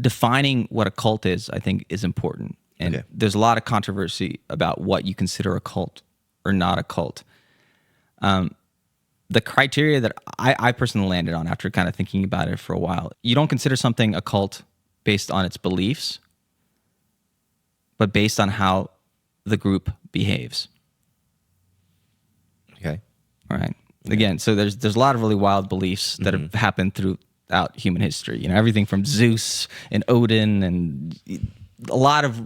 defining what a cult is, I think, is important. And there's a lot of controversy about what you consider a cult or not a cult. The criteria that I personally landed on after kind of thinking about it for a while, you don't consider something a cult based on its beliefs, but based on how the group behaves. Okay. All right. Again, so there's a lot of really wild beliefs that have happened throughout human history. You know, everything from Zeus and Odin, and a lot of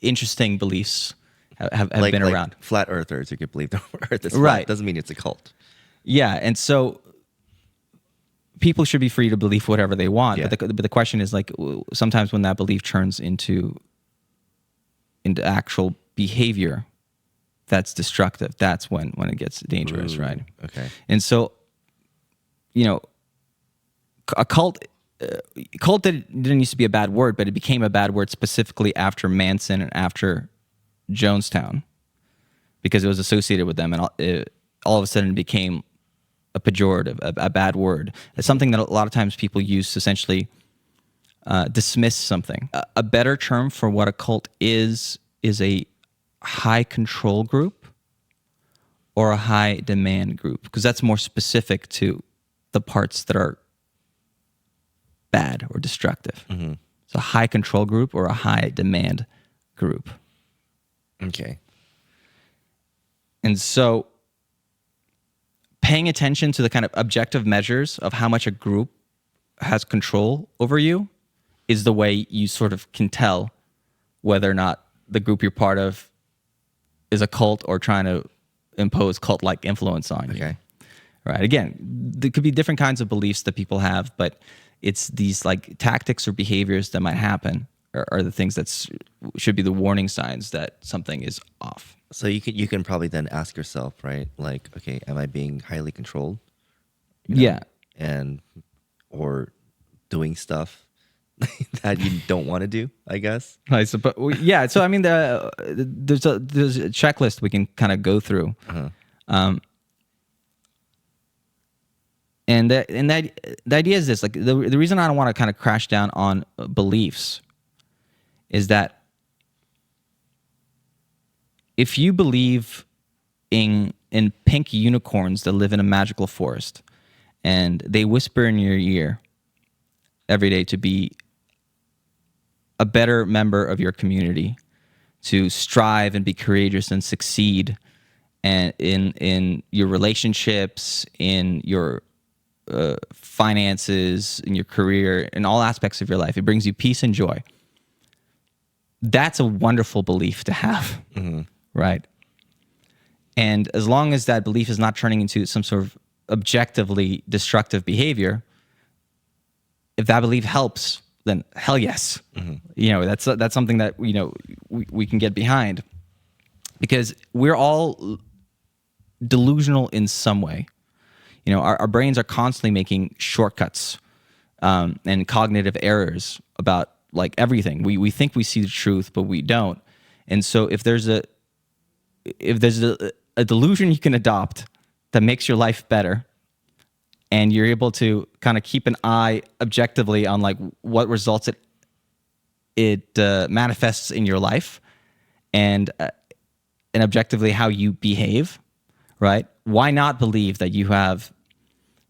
interesting beliefs have been around. Flat earthers who could believe the earth is flat. Right. Doesn't mean it's a cult. Yeah, and so people should be free to believe whatever they want. Yeah. But the question is, like, sometimes when that belief turns into actual behavior that's destructive, that's when it gets dangerous. Ooh, right? Okay. And so, you know, a cult didn't used to be a bad word, but it became a bad word specifically after Manson and after Jonestown, because it was associated with them, and all of a sudden it became a pejorative, a bad word. It's something that a lot of times people use to essentially dismiss something. A better term for what a cult is a high control group or a high demand group, because that's more specific to the parts that are bad or destructive. Mm-hmm. So a high control group or a high demand group. Okay. And so paying attention to the kind of objective measures of how much a group has control over you is the way you sort of can tell whether or not the group you're part of is a cult or trying to impose cult-like influence on you. Okay. Right. Again, there could be different kinds of beliefs that people have, but it's these like tactics or behaviors that might happen are the things that should be the warning signs that something is off. So you can probably then ask yourself, right? Like, okay, am I being highly controlled? You know, Yeah. And or doing stuff that you don't want to do, I guess. I suppose. Yeah. So I mean, there's a checklist we can kind of go through, and the idea is this: like the reason I don't want to kind of crash down on beliefs is that if you believe in pink unicorns that live in a magical forest and they whisper in your ear every day to be a better member of your community, to strive and be courageous and succeed, and in your relationships, in your finances, in your career, in all aspects of your life, it brings you peace and joy. That's a wonderful belief to have, right? And as long as that belief is not turning into some sort of objectively destructive behavior, if that belief helps, then hell yes. You know, that's something that, you know, we can get behind, because we're all delusional in some way. You know, our brains are constantly making shortcuts and cognitive errors about like everything. We think we see the truth, but we don't. And so if there's a delusion you can adopt that makes your life better, and you're able to kind of keep an eye objectively on like what results it manifests in your life, and objectively how you behave, right? Why not believe that you have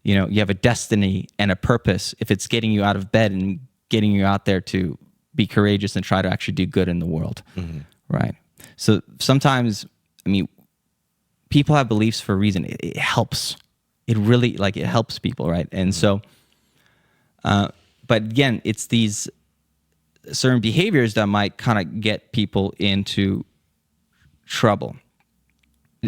a destiny and a purpose if it's getting you out of bed and getting you out there to be courageous and try to actually do good in the world, right? So sometimes, I mean, people have beliefs for a reason. It helps. It really, like, it helps people, right? And so, but again, it's these certain behaviors that might kind of get people into trouble.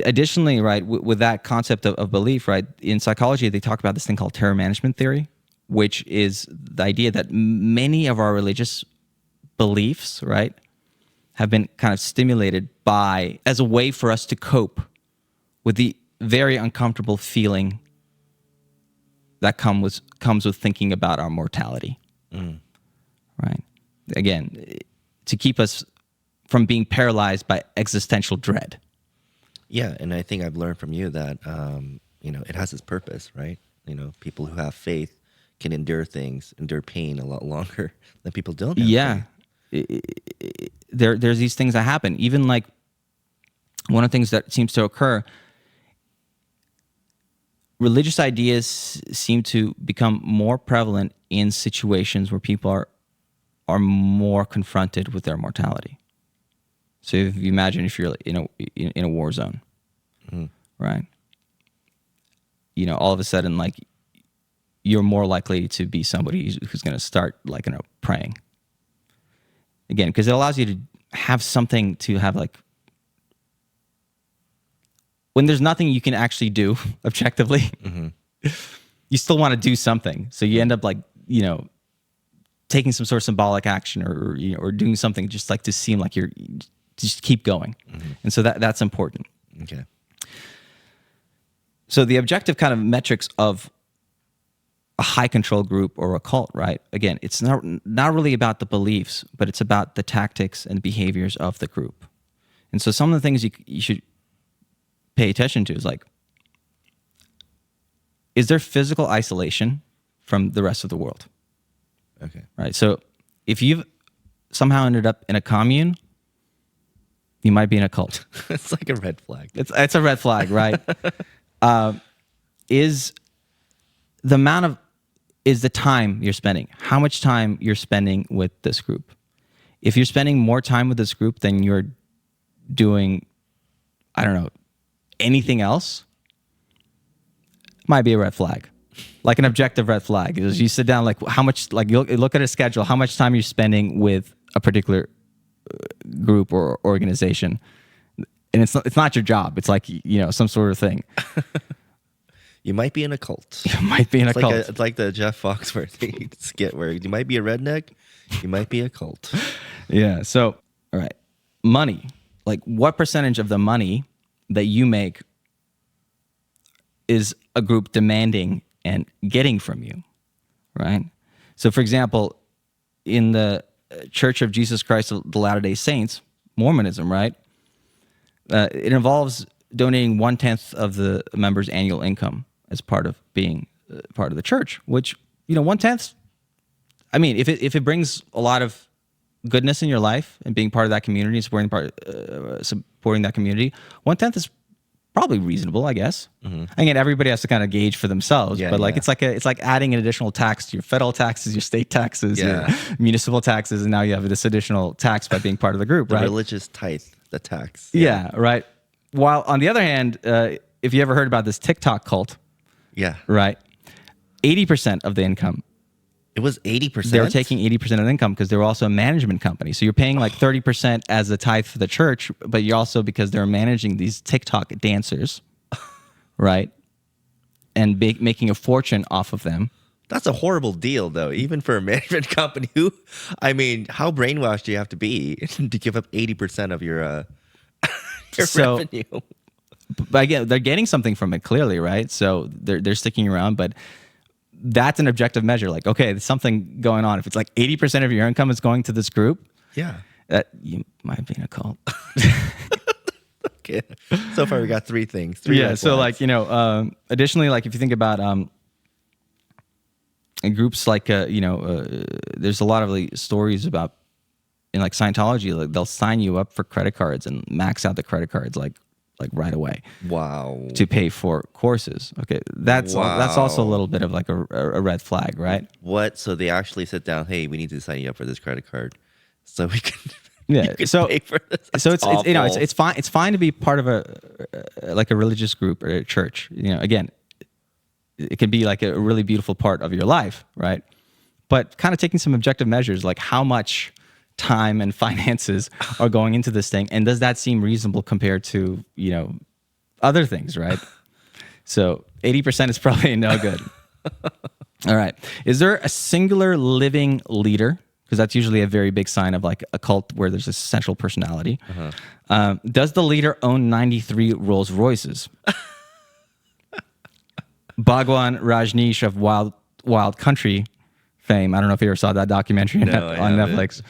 Additionally, right, with that concept of belief, right, in psychology, they talk about this thing called terror management theory, which is the idea that many of our religious beliefs, right, have been kind of stimulated as a way for us to cope with the very uncomfortable feeling that comes with thinking about our mortality, right? Again, to keep us from being paralyzed by existential dread. Yeah, and I think I've learned from you that, you know, it has its purpose, right? You know, people who have faith can endure pain a lot longer than people don't have Yeah. There's these things that happen. Even like one of the things that seems to occur, religious ideas seem to become more prevalent in situations where people are more confronted with their mortality. So if you imagine if you're in a war zone, right? All of a sudden, like, you're more likely to be somebody who's going to start, like, praying. Again, because it allows you to have something to have, like, when there's nothing you can actually do objectively, you still want to do something. So you end up, like, taking some sort of symbolic action or doing something just like to seem like you're just keep going. And so that's important. Okay. So the objective kind of metrics of a high control group or a cult, right? Again, it's not really about the beliefs, but it's about the tactics and behaviors of the group. And so some of the things you should pay attention to is, like, is there physical isolation from the rest of the world? Okay. Right. So if you've somehow ended up in a commune, you might be in a cult. It's like a red flag. It's a red flag, right? Is the time you're spending, how much time you're spending with this group? If you're spending more time with this group than you're doing, I don't know, anything else, might be a red flag. Like an objective red flag is you sit down, like, how much, like, you look at a schedule, how much time you're spending with a particular group or organization, and it's not your job. It's like, some sort of thing. You might be in a cult. You might be in a cult. It's like the Jeff Foxworthy skit where you might be a redneck, you might be a cult. Yeah. So, all right, money. Like, what percentage of the money that you make is a group demanding and getting from you, right? So, for example, in the Church of Jesus Christ of the Latter-day Saints, Mormonism, right? It involves donating 1/10 of the members' annual income as part of being part of the church, which, 1/10, I mean, if it brings a lot of goodness in your life and being part of that community, supporting that community, 1/10 is probably reasonable, I guess. Again, everybody has to kind of gauge for themselves, but like it's like adding an additional tax to your federal taxes, your state taxes, your municipal taxes, and now you have this additional tax by being part of the group, The right? religious tithe, the tax. Yeah, right. While on the other hand, if you ever heard about this TikTok cult, Yeah. right? 80% of the income, It was 80%? they were taking 80% of the income because they were also a management company. So you're paying like 30% as a tithe for the church, but you're also, because they're managing these TikTok dancers, right? And making a fortune off of them. That's a horrible deal, though, even for a management company. How brainwashed do you have to be to give up 80% of your revenue? But again, they're getting something from it clearly, right? So they're sticking around, but that's an objective measure. Like, okay, there's something going on. If it's like 80% of your income is going to this group, Yeah. You might be in a cult. Okay. So far, we got three things. Yeah. red So, flags. like, additionally, like, if you think about in groups like, there's a lot of like stories about in like Scientology, like, they'll sign you up for credit cards and max out the credit cards like right away. Wow. To pay for courses. Okay, that's also a little bit of like a red flag, right? What? So they actually sit down, hey, we need to sign you up for this credit card so we can, Yeah. you can So pay for this. so it's awful. it's fine. It's fine to be part of a religious group or a church. Again, it can be like a really beautiful part of your life, right? But kind of taking some objective measures, like how much time and finances are going into this thing, and does that seem reasonable compared to other things, right? So 80% is probably no good. All right. Is there a singular living leader? Because that's usually a very big sign of like a cult where there's a central personality. Does the leader own 93 Rolls Royces? Bhagwan Rajneesh of Wild Country fame. I don't know if you ever saw that documentary No, I on haven't. Netflix.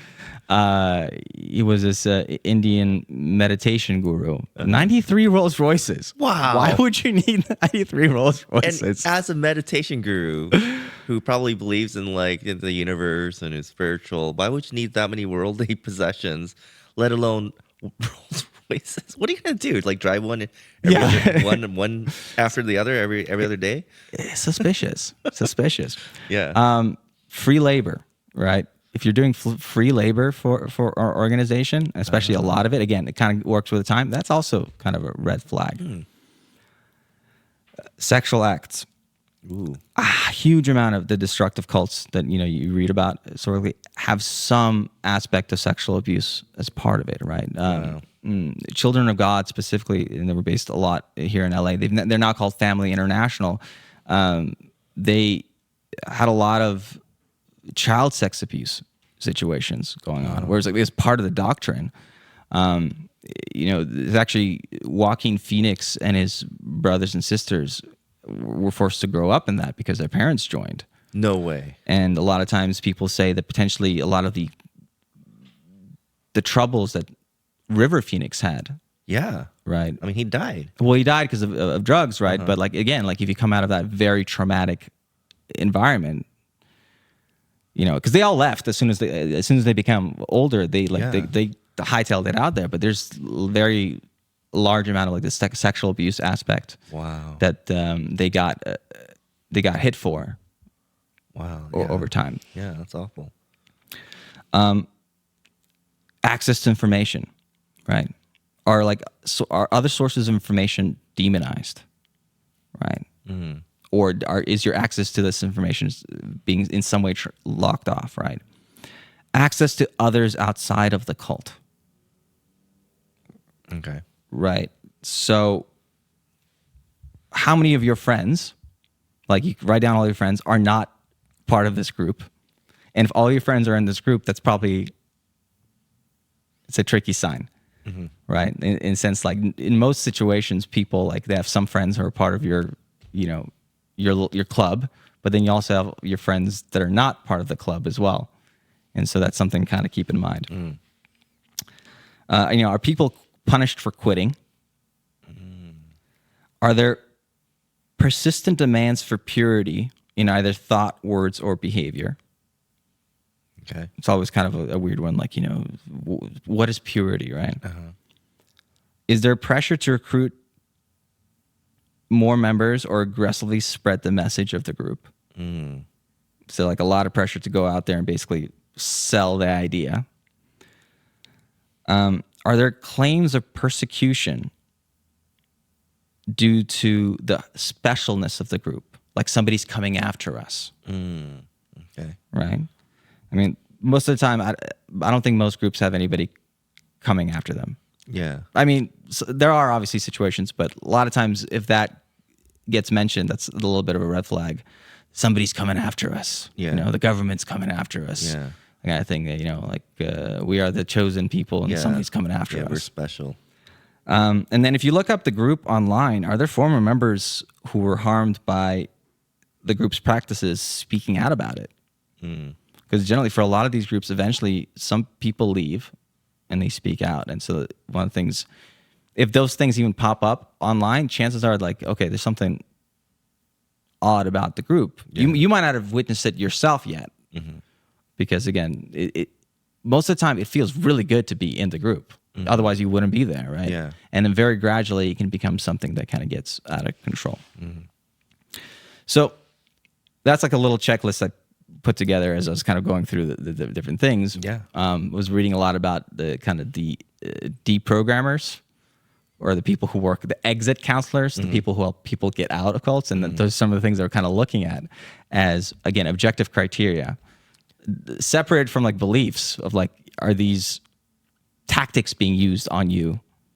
He was this Indian meditation guru. 93 Rolls Royces. Wow. Why would you need 93 Rolls And Royces? as a meditation guru who probably believes in like in the universe and is spiritual, why would you need that many worldly possessions, let alone Rolls Royces? What are you gonna do? Like drive one one after the other every other day? Suspicious. Suspicious. Yeah. Free labor, right? If you're doing free labor for our organization, especially a lot of it, again, it kind of works with the time. That's also kind of a red flag. Sexual acts. Ooh. A huge amount of the destructive cults that you read about historically have some aspect of sexual abuse as part of it, right? Wow. Children of God specifically, and they were based a lot here in LA. They're now called Family International. They had a lot of child sex abuse situations going on, whereas like it's part of the doctrine. There's actually Joaquin Phoenix and his brothers and sisters were forced to grow up in that because their parents joined. No way. And a lot of times people say that potentially a lot of the troubles that River Phoenix had, Yeah. right? I mean, he died. Well, he died because of drugs, right? But like again, like if you come out of that very traumatic environment, because they all left as soon as they become older, they hightailed it out there. But there's very large amount of like the sexual abuse aspect Wow. that they got hit for Wow. over time. Yeah, that's awful. Access to information, right? Are other sources of information demonized, right? Or is your access to this information being in some way locked off, right? Access to others outside of the cult, Okay. right? So how many of your friends, like you write down all your friends, are not part of this group? And if all your friends are in this group, that's probably, it's a tricky sign, right? In a sense, like in most situations, people like they have some friends who are part of your club, but then you also have your friends that are not part of the club as well. And so that's something to kind of keep in mind. Are people punished for quitting? Are there persistent demands for purity in either thought, words, or behavior? Okay. It's always kind of a weird one, like, what is purity, right? Is there pressure to recruit more members or aggressively spread the message of the group? So like a lot of pressure to go out there and basically sell the idea. Are there claims of persecution due to the specialness of the group? Like somebody's coming after us, Okay. right? I mean, most of the time, I don't think most groups have anybody coming after them. Yeah. I mean, there are obviously situations, but a lot of times if that gets mentioned, that's a little bit of a red flag. Somebody's coming after us. Yeah. The government's coming after us. Yeah. That kind of thing. We are the chosen people, and somebody's coming after We're us. special. And then if you look up the group online, are there former members who were harmed by the group's practices speaking out about it? Because generally, for a lot of these groups, eventually some people leave and they speak out. And so one of the things, if those things even pop up online, chances are like, okay, there's something odd about the group. Yeah. You might not have witnessed it yourself yet, because again, it most of the time it feels really good to be in the group. Otherwise, you wouldn't be there, right? Yeah. And then very gradually, it can become something that kind of gets out of control. So that's like a little checklist I put together as I was kind of going through the different things. Yeah. Was reading a lot about the kind of the deprogrammers, or the people who work, the exit counselors, the people who help people get out of cults. And those are some of the things that we're kind of looking at as, again, objective criteria, separated from like beliefs of like, are these tactics being used on you